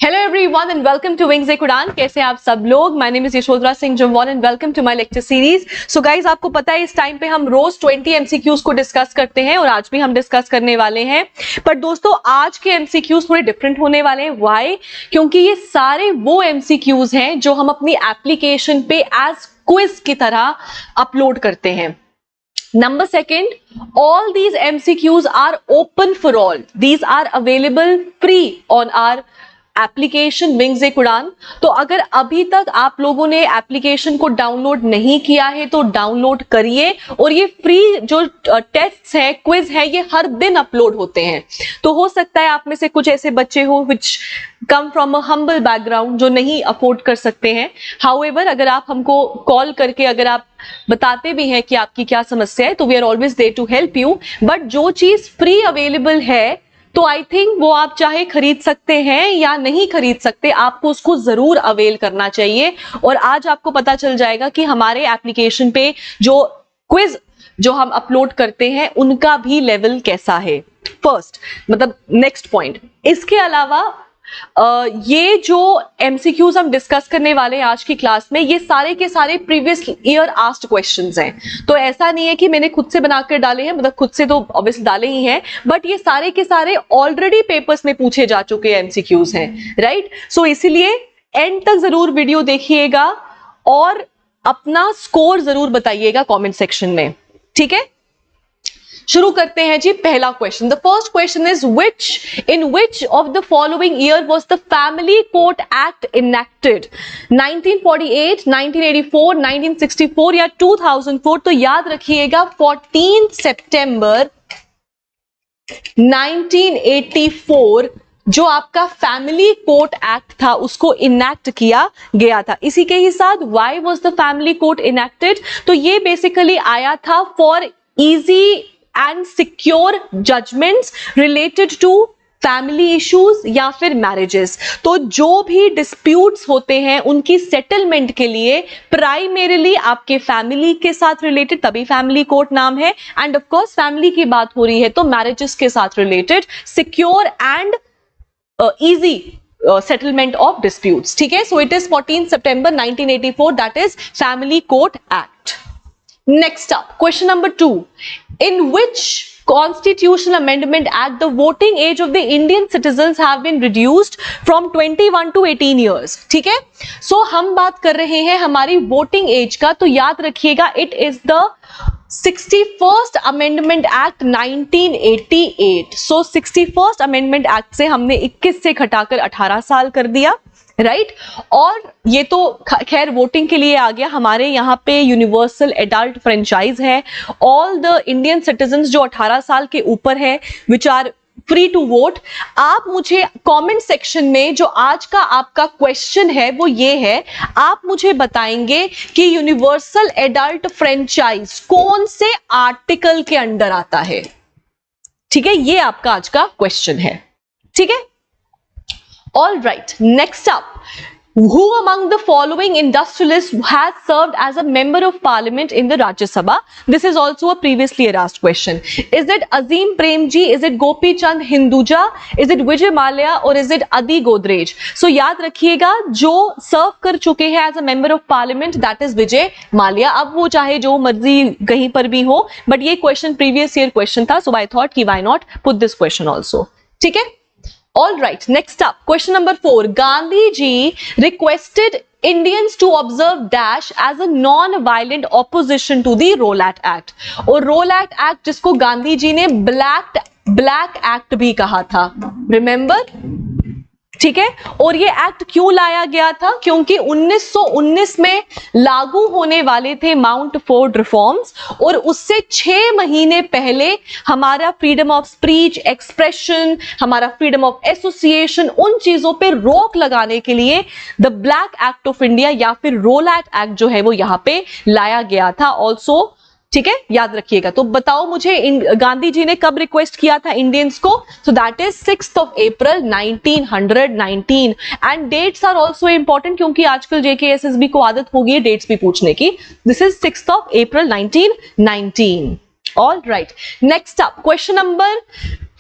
Hello everyone and welcome to Wings एक उड़ान। कैसे आप सब लोग? My name is Yashodhara Singh Jamwal and welcome to my lecture series. So guys, आपको पता है इस टाइम पे हम रोज 20 MCQs को डिस्कस करते हैं और आज भी हम डिस्कस करने वाले हैं। पर दोस्तों आज के MCQs थोड़े डिफरेंट होने वाले हैं। Why? क्योंकि ये सारे वो MCQs हैं जो हम अपनी एप्लीकेशन पे एज क्विज की तरह अपलोड करते हैं। Number second, all these MCQs are open for all. These are available free on our application wings Ek उड़ान। तो अगर अभी तक आप लोगों ने एप्लीकेशन को डाउनलोड नहीं किया है तो डाउनलोड करिए। और ये फ्री जो टेस्ट है, क्विज है, ये हर दिन अपलोड होते हैं। तो हो सकता है आप में से कुछ ऐसे बच्चे हो which come from a humble background जो नहीं अफोर्ड कर सकते हैं। हाउएवर अगर आप हमको कॉल करके अगर आप बताते भी हैं कि आपकी क्या समस्या है तो we are always there to help you. But जो चीज फ्री अवेलेबल है तो आई थिंक वो आप चाहे खरीद सकते हैं या नहीं खरीद सकते, आपको उसको जरूर अवेल करना चाहिए। और आज आपको पता चल जाएगा कि हमारे एप्लीकेशन पे जो क्विज जो हम अपलोड करते हैं उनका भी लेवल कैसा है। फर्स्ट मतलब नेक्स्ट पॉइंट, इसके अलावा ये जो MCQs हम डिस्कस करने वाले हैं आज की क्लास में, ये सारे के सारे प्रीवियस ईयर आस्क्ड क्वेश्चंस हैं। तो ऐसा नहीं है कि मैंने खुद से बनाकर डाले हैं, मतलब खुद से तो ऑब्वियसली डाले ही हैं, बट ये सारे के सारे ऑलरेडी पेपर्स में पूछे जा चुके MCQs हैं, राइट। सो इसीलिए एंड तक जरूर वीडियो देखिएगा और अपना स्कोर जरूर बताइएगा कॉमेंट सेक्शन में, ठीक है। शुरू करते हैं जी। पहला question, the first question is in which of the following year was the family court act enacted? 1948, 1984, 1964 या 2004? तो याद रखिएगा 14 सितंबर 1984 जो आपका फैमिली कोर्ट एक्ट था उसको इनेक्ट किया गया था। इसी के ही साथ why was the family court enacted? तो ये बेसिकली आया था for easy and secure judgments related to family issues या फिर मैरिजेस। तो जो भी डिस्प्यूट्स होते हैं उनकी सेटलमेंट के लिए प्राइमरीली आपके फैमिली के साथ रिलेटेड, तभी फैमिली कोर्ट नाम है। एंड ऑफ कोर्स फैमिली की बात हो रही है तो मैरिजेस के साथ related secure and easy settlement of disputes, ठीक है। So it is 14 September 1984, that is family court act. Next up, question number 2. In which constitutional amendment act the voting age of the Indian citizens have been reduced from 21 to 18 years? ठीक है। So हम बात कर रहे हैं हमारी voting as का, तो याद रखिएगा it is the 61st Amendment Act 1988. So 61st Amendment Act से हमने 21 से घटाकर 18 साल कर दिया, राइट। और ये तो खैर वोटिंग के लिए आ गया। हमारे यहाँ पे यूनिवर्सल एडल्ट फ्रेंचाइज है। ऑल द इंडियन सिटीजन्स जो 18 साल के ऊपर है which are free to vote. आप मुझे कमेंट सेक्शन में जो आज का आपका क्वेश्चन है वो ये है, आप मुझे बताएंगे कि यूनिवर्सल एडल्ट फ्रेंचाइज कौन से आर्टिकल के अंडर आता है, ठीक है। ये आपका आज का क्वेश्चन है, ठीक है। All right, next up, who among the following industrialists has served as a member of parliament in the Rajya Sabha? This is also a previously asked question. Is it Azim Premji? Is it Gopi Chand Hinduja? Is it Vijay Mallya or is it Adi Godrej? So याद रखिएगा जो सर्व कर चुके हैं as a member of parliament that is Vijay Mallya। अब वो चाहे जो मर्जी कहीं पर भी हो, but ये question previous year question था, so I thought कि why not put this question also, ठीक है। All right, next up, question number 4. Gandhi ji requested Indians to observe dash as a non-violent opposition to the Rowlatt Act. और Rowlatt Act जिसको गांधी जी ने Black Act भी कहा था, remember? ठीक है। और ये एक्ट क्यों लाया गया था? क्योंकि 1919 में लागू होने वाले थे माउंट फोर्ड रिफॉर्म्स और उससे 6 महीने पहले हमारा फ्रीडम ऑफ स्पीच, एक्सप्रेशन, हमारा फ्रीडम ऑफ एसोसिएशन, उन चीजों पे रोक लगाने के लिए the black act of India या फिर रोलैट एक्ट जो है वो यहां पे लाया गया था ऑल्सो, ठीक है। याद रखिएगा। तो बताओ मुझे गांधी जी ने कब रिक्वेस्ट किया था इंडियंस को? So that is 6th of April 1919 and dates are also important क्योंकि आजकल JKSSB को आदत हो गई है डेट्स भी पूछने की। This is 6th of April 1919। All right, next up, question number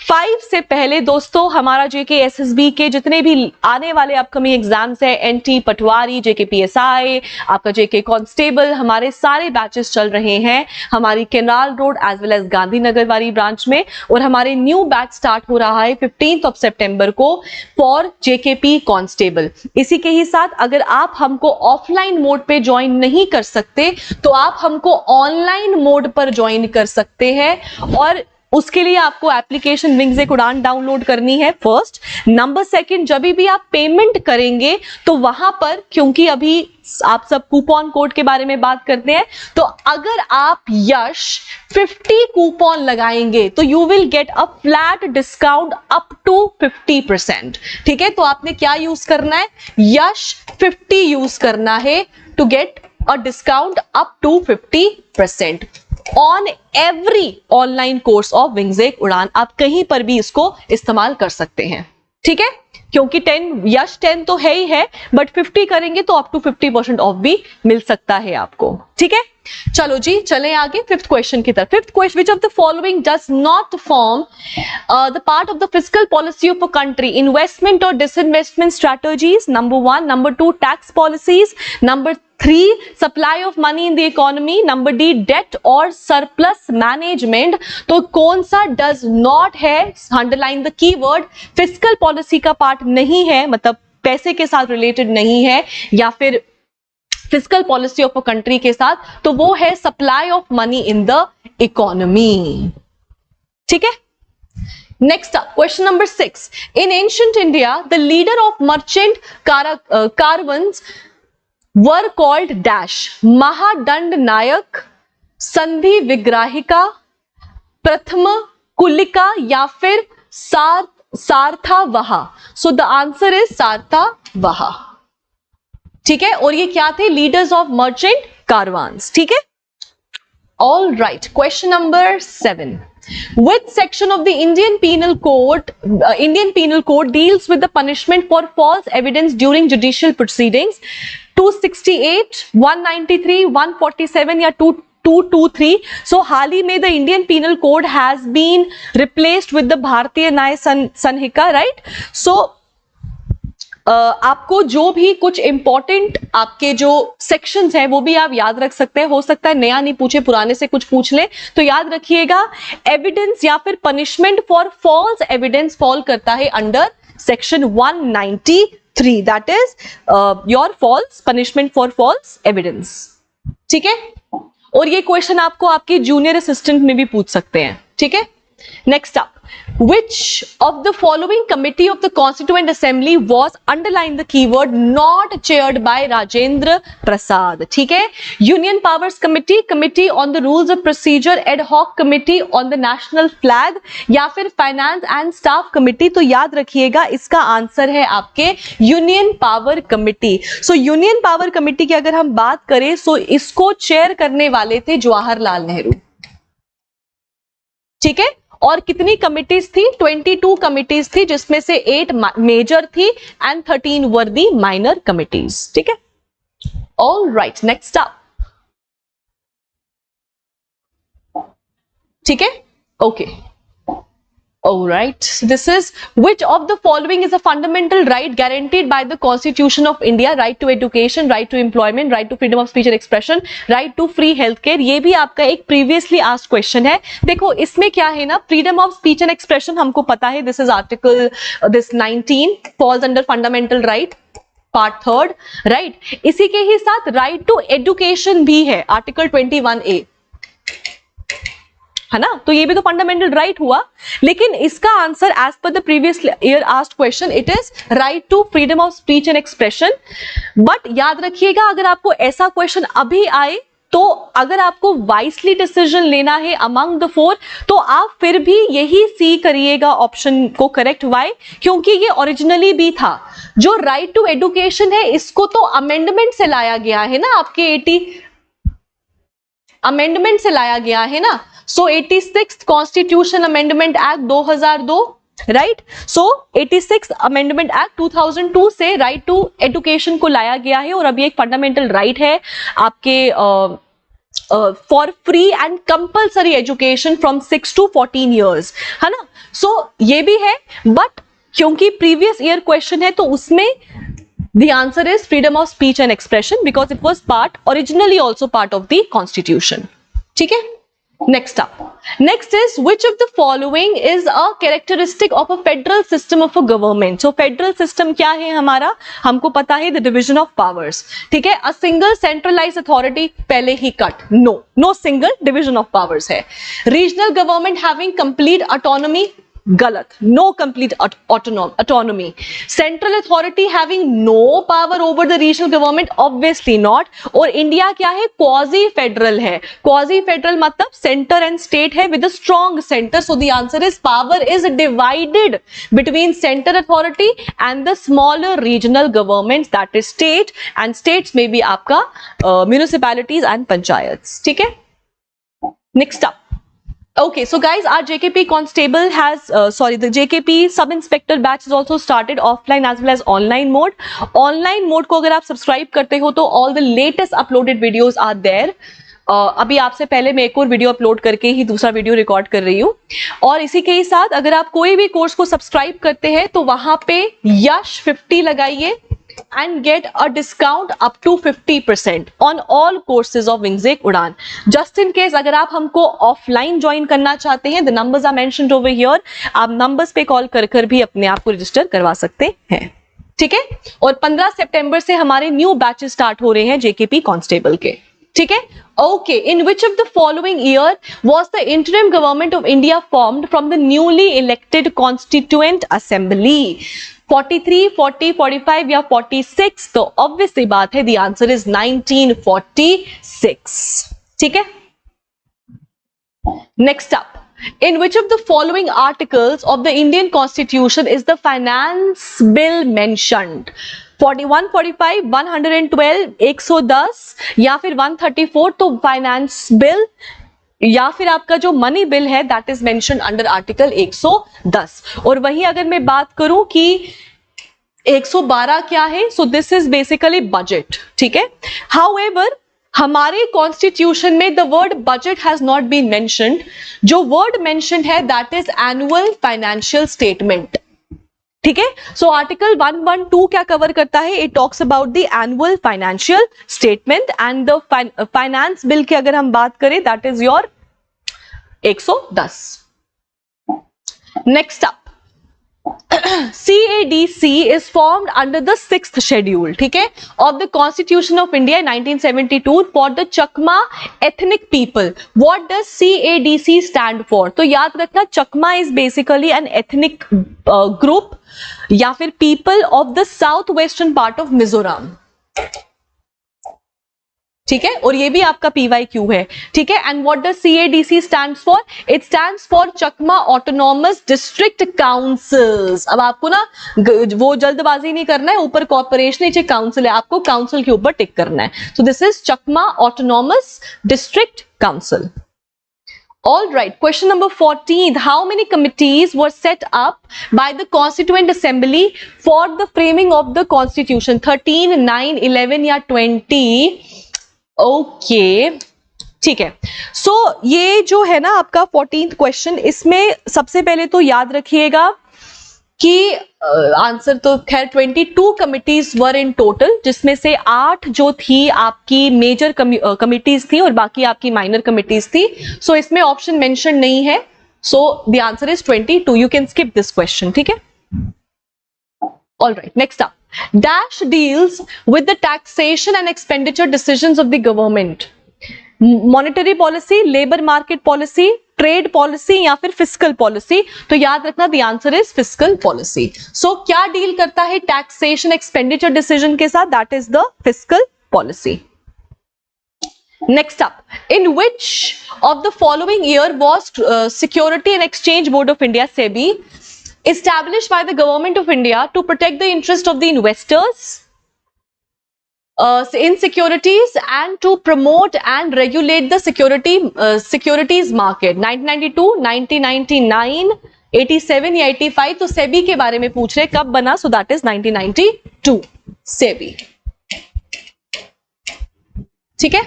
5 से पहले दोस्तों हमारा जेके एसएसबी के जितने भी आने वाले अपकमिंग एग्जाम्स है, एनटी, पटवारी, जेके पीएसआई, आपका जेके कांस्टेबल, हमारे सारे बैचेस चल रहे हैं हमारी canal road as well as Gandhinagar वाली ब्रांच में। और हमारे न्यू बैच स्टार्ट हो रहा है 15 सितंबर को फॉर जेकेपी कांस्टेबल। इसी के ही साथ अगर आप हमको ऑफलाइन मोड पे ज्वाइन नहीं कर सकते तो आप हमको ऑनलाइन मोड पर ज्वाइन कर सकते हैं, और उसके लिए आपको एप्लीकेशन विंग्स एक उड़ान डाउनलोड करनी है फर्स्ट। नंबर सेकंड, जब भी आप पेमेंट करेंगे तो वहां पर, क्योंकि अभी आप सब कूपन कोड के बारे में बात करते हैं, तो अगर आप यश 50 कूपन लगाएंगे तो you will get a flat discount up to 50%। ठीक है, तो आपने क्या यूज करना है, यश 50 यूज करना है to get a discount up to 50% on every online course of Wings Ek Udaan. आप कहीं पर भी इसको इस्तेमाल कर सकते हैं। ठीक है, क्योंकि 10 यश 10 तो है ही है, बट 50 करेंगे तो अप टू 50% ऑफ भी मिल सकता है आपको। ठीक है, चलो जी चलें आगे फिफ्थ क्वेश्चन की तरफ। Fifth question, which of the following does not form the part of the fiscal policy of a country, investment और disinvestment strategies, number 1, number 2 tax policies, number 3 supply of money in the economy, number D debt और surplus management. तो कौन सा does not है, underline the keyword, fiscal policy का part नहीं है, मतलब पैसे के साथ रिलेटेड नहीं है, या फिर fiscal policy of a country के साथ, तो वो है supply of money in the economy. ठीक है, next up question number 6, in ancient India the leader of merchant caravans were called dash, महादंड नायक, संधि विग्राहिका, प्रथम कुलिका, या फिर सार्थावहा। सो द आंसर इज सार्थावहा। ठीक है, और ये क्या थे, लीडर्स ऑफ मर्चेंट कारवान्स। ठीक है, all right, question number 7, which section of the Indian Penal Code deals with the punishment for false evidence during judicial proceedings? 268, 193, 147 या 223? So हाल ही में the Indian Penal Code has been replaced with the भारतीय न्याय संहिता, right? So आपको जो भी कुछ important आपके जो सेक्शंस हैं वो भी आप याद रख सकते हैं। हो सकता है नया नहीं पूछे, पुराने से कुछ पूछ ले, तो याद रखिएगा एविडेंस या फिर punishment for false evidence fall करता है under section 193, that is your false punishment for false evidence. ठीक है, और ये क्वेश्चन आपको आपके जूनियर असिस्टेंट में भी पूछ सकते हैं। ठीक है, next up, which of the following committee of the Constituent Assembly was, underline the keyword, not chaired by Rajendra Prasad? ठीक है, Union Powers Committee, Committee on the Rules of Procedure, Ad Hoc Committee on the National Flag, या फिर Finance and Staff Committee? तो याद रखिएगा इसका answer है आपके Union Power Committee। So Union Power Committee की अगर हम बात करें तो इसको चेयर करने वाले थे जवाहरलाल नेहरू। ठीक है, और कितनी कमिटीज थी, 22 कमिटीज थी, जिसमें से 8 मेजर थी and 13 were the minor committees. ठीक है, ऑल राइट, नेक्स्ट अप। ठीक है, okay, all right, this is, which of the following is a fundamental right guaranteed by the Constitution of India? Right to education, right to employment, right to freedom of speech and expression, right to free healthcare। ये भी आपका एक previously asked question है। देखो इसमें क्या है ना, freedom of speech and expression हमको पता है, this is article this 19 falls under fundamental right, part 3rd, right. इसी के ही साथ right to education भी है, आर्टिकल 21A, है ना, तो ये भी तो फंडामेंटल राइट हुआ। लेकिन इसका answer as per the previous year asked question, it is right to freedom of speech and expression. But याद रखिएगा अगर आपको ऐसा क्वेश्चन अभी आए तो अगर आपको वाइसली डिसीजन लेना है अमंग द 4, तो आप फिर भी यही सी करिएगा ऑप्शन को करेक्ट। वाई? क्योंकि ये ओरिजिनली भी था। जो राइट टू एजुकेशन है इसको तो अमेंडमेंट से लाया गया है ना, आपके 80 अमेंडमेंट से लाया गया है ना। So 86th constitution amendment act 2002, right. So 86 amendment act 2002 से राइट टू एजुकेशन को लाया गया है और अभी एक फंडामेंटल राइट है आपके for free and compulsory education from 6 to 14 years, है ना. सो ये भी है, बट क्योंकि प्रीवियस ईयर क्वेश्चन है तो उसमें the answer is freedom of speech and expression because it was originally also part of the constitution. ठीक है. Next up. Next is which of the following is a characteristic of a federal system of a government? So federal system क्या है हमारा, हमको पता है, the division of powers. ठीक है. A single centralized authority पहले ही cut. No single division of powers है. Regional government having complete autonomy, गलत. No complete autonomy. Central authority having no power over the regional government, obviously not. और India क्या है, quasi federal है. Quasi federal मतलब centre and state है with a strong centre. So the answer is power is divided between centre authority and the smaller regional government, that is state, and states में भी आपका municipalities and panchayat. ठीक है. Next up. Okay, so guys, our JKP constable has, the JKP sub-inspector batch is also started offline as well as online mode. Online mode को अगर आप subscribe करते हो तो all the latest uploaded videos are there. अभी आपसे पहले मैं एक और वीडियो अपलोड करके ही दूसरा वीडियो रिकॉर्ड कर रही हूँ. और इसी के ही साथ अगर आप कोई भी कोर्स को सब्सक्राइब करते हैं तो वहां पे यश 50 लगाइए and get a discount up to 50% on all courses of Wingzake Udan. Just in case अगर आप हमको ऑफलाइन ज्वाइन करना चाहते हैं, the numbers are mentioned over here. आप नंबर्स पे कॉल कर कर भी अपने आप को रजिस्टर करवा सकते हैं. ठीक है. और 15 सितंबर से हमारे न्यू बैचेस स्टार्ट हो रहे हैं जेकेपी कांस्टेबल के. ठीक है. Okay, in which of the following year was the interim government of India formed from the newly elected constituent assembly? 43, 40, 45 या 46? तो obviously बात है, the answer is 1946. ठीक है. Next up. In which of the following articles of the Indian Constitution is the finance bill mentioned? 41, 45, 112, 110 या फिर 134? तो finance bill या फिर आपका जो मनी बिल है that is mention under article 110. और वही अगर मैं बात करूं कि 112 क्या है, so this is basically budget. ठीक है. हाउएवर हमारे कॉन्स्टिट्यूशन में the word budget has not been mentioned. जो वर्ड मेंशन्ड है that is annual financial statement. ठीक है. सो आर्टिकल 112 क्या कवर करता है, it talks about the annual financial statement and the finance bill की अगर हम बात करें दैट इज योर 110. नेक्स्ट अप. CADC is formed under the 6th schedule, ठीक है, of the Constitution of India in 1972 for the Chakma ethnic people. What does CADC stand for? तो याद रखना, Chakma is basically an ethnic group या फिर people of the southwestern part of Mizoram. ठीक है. और ये भी आपका PYQ है. ठीक है. And what does CADC stands for? It stands for Chakma autonomous district councils. अब आपको ना वो जल्दबाजी नहीं करना है, ऊपर कॉर्पोरेशन नीचे काउंसिल है, आपको काउंसिल के ऊपर टिक करना है. So this is Chakma autonomous district council. All right, question number 14. How many committees were set up by the Constituent Assembly for the framing of the Constitution? 13, 9, 11 या 20? ओके. ठीक है. सो ये जो है ना आपका 14th क्वेश्चन, इसमें सबसे पहले तो याद रखिएगा कि आंसर तो खैर 22 कमिटीज वर इन टोटल, जिसमें से 8 जो थी आपकी मेजर कमिटीज थी और बाकी आपकी माइनर कमिटीज थी. सो इसमें ऑप्शन मेंशन नहीं है. सो the answer is 22. You can skip this question. ठीक है. All right, next up. Dash deals with the taxation and expenditure decisions of the government. Monetary policy, labor market policy, trade policy या फिर fiscal policy? तो याद रखना the answer is fiscal policy. So क्या deal करता है taxation expenditure decision के साथ? That is the fiscal policy. Next up, in which of the following year was Security and Exchange Board of India (SEBI) established by the government of India to protect the interest of the investors in securities and to promote and regulate the securities market? 1992, 1999, 87 या 85? तो सेबी के बारे में पूछ रहे, कब बना? सो that is 1992 SEBI. ठीक है.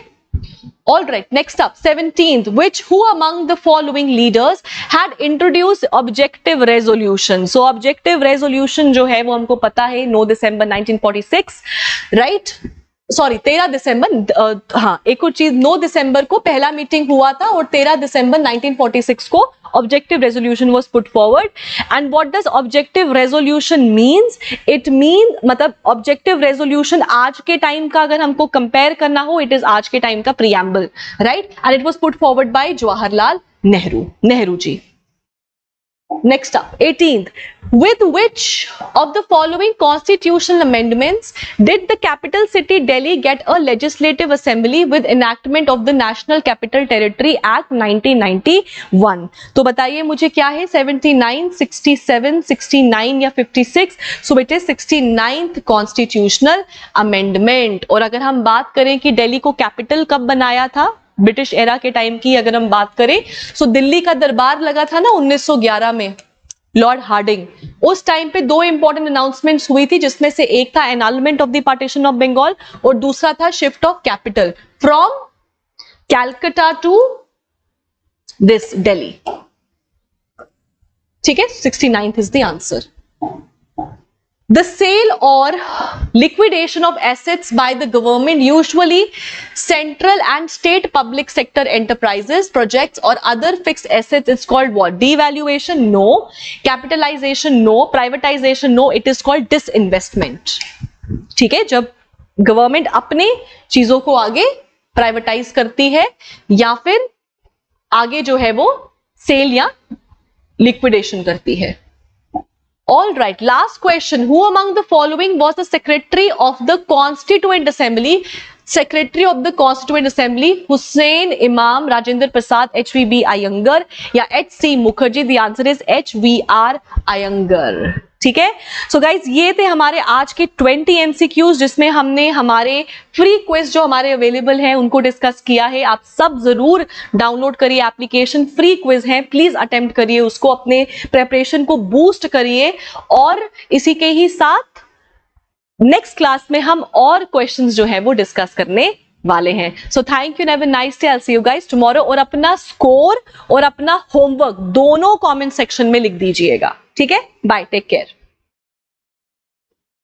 All right, next up, 17th, who among the following leaders had introduced objective resolution? So objective resolution जो है वो हमको पता है 9 दिसंबर 1946, right? सॉरी 13 दिसंबर, हाँ एक और चीज, 9 दिसंबर को पहला मीटिंग हुआ था और 13 दिसंबर 1946 को objective resolution was put forward. And what does objective resolution means? It mean मतलब ऑब्जेक्टिव रेजोल्यूशन आज के टाइम का अगर हमको कंपेयर करना हो, इट इज आज के टाइम का preamble, right? And it was put forward by Jawaharlal Nehru ji. Next up, 18th, with which of the following constitutional amendments did the capital city Delhi get a legislative assembly with enactment of the National Capital Territory Act 1991? तो बताइए मुझे क्या है, 79, 67, 69 या 56? So it is 69th constitutional amendment. और अगर हम बात करें कि दिल्ली को कैपिटल कब बनाया था, ब्रिटिश एरा के टाइम की अगर हम बात करें, सो दिल्ली का दरबार लगा था ना 1911 में, लॉर्ड हार्डिंग. उस टाइम पे दो इंपॉर्टेंट अनाउंसमेंट्स हुई थी, जिसमें से एक था annulment of the partition of Bengal और दूसरा था shift of capital from Calcutta to this Delhi. ठीक है, 69th is the answer. The sale or liquidation of assets by the government, usually central and state public sector enterprises, projects or other fixed assets, is called what? Devaluation? No. Capitalization? No. Privatization? No. It is called disinvestment. ठीक है, जब government अपने चीजों को आगे privatise करती है या फिर आगे जो है वो सेल या लिक्विडेशन करती है. All right, last question. Who among the following was the secretary of the Constituent Assembly? Secretary of the Constituent Assembly, Hussain Imam, Rajendra Prasad, HVB Iyengar या HC Mukherjee? The answer is HVR Iyengar. ठीक है, so guys ये थे हमारे आज के 20 MCQs, जिसमें हमने हमारे फ्री क्विज जो हमारे अवेलेबल हैं उनको डिस्कस किया है. आप सब जरूर डाउनलोड करिए एप्लीकेशन, फ्री क्विज है, प्लीज अटेम्प्ट करिए उसको, अपने प्रेपरेशन को बूस्ट करिए. और इसी के ही साथ नेक्स्ट क्लास में हम और क्वेश्चंस जो है वो डिस्कस करने वाले हैं. So thank you, have a nice day, I will see you guys tomorrow. और अपना स्कोर और अपना होमवर्क दोनों कमेंट सेक्शन में लिख दीजिएगा. ठीक है, बाय, टेक केयर.